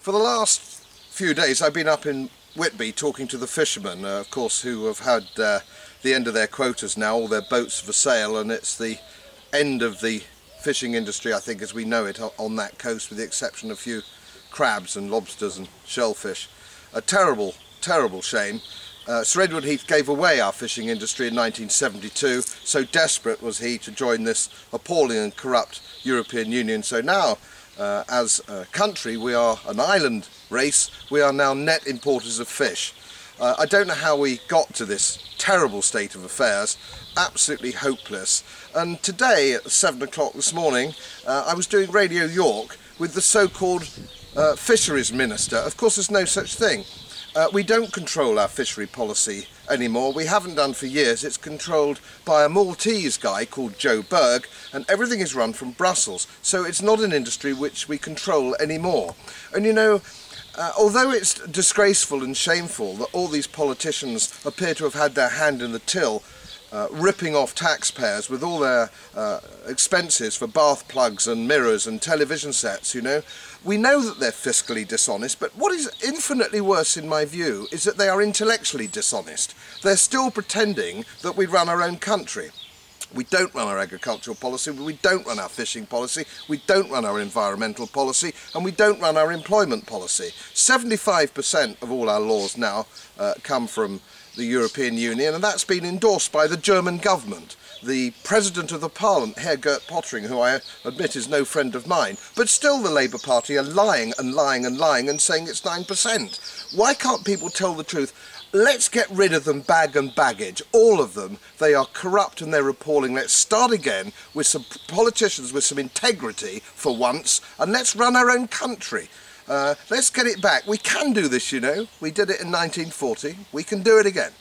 For the last few days I've been up in Whitby talking to the fishermen, of course, who have had the end of their quotas now, all their boats for sale, and it's the end of the fishing industry, I think, as we know it on that coast, with the exception of a few crabs and lobsters and shellfish. A terrible, terrible shame. Sir Edward Heath gave away our fishing industry in 1972, so desperate was he to join this appalling and corrupt European Union. So now, as a country, we are an island race, we are now net importers of fish. I don't know how we got to this terrible state of affairs, absolutely hopeless. And today at 7 o'clock this morning, I was doing Radio York with the so-called Fisheries Minister. Of course, there's no such thing. We don't control our fishery policy anymore. We haven't done for years. It's controlled by a Maltese guy called Joe Berg, and everything is run from Brussels. So it's not an industry which we control anymore. And you know, although it's disgraceful and shameful that all these politicians appear to have had their hand in the till, ripping off taxpayers with all their expenses for bath plugs and mirrors and television sets, you know. We know that they're fiscally dishonest, but what is infinitely worse in my view is that they are intellectually dishonest. They're still pretending that we run our own country. We don't run our agricultural policy, we don't run our fishing policy, we don't run our environmental policy, and we don't run our employment policy. 75% of all our laws now come from the European Union, and that's been endorsed by the German government. The President of the Parliament, Herr Gert Pottering, who I admit is no friend of mine, but still the Labour Party are lying and lying and lying and saying it's 9%. Why can't people tell the truth? Let's get rid of them bag and baggage, all of them. They are corrupt and they're appalling. Let's start again with some politicians with some integrity for once, and let's run our own country. Let's get it back. We can do this, you know. We did it in 1940. We can do it again.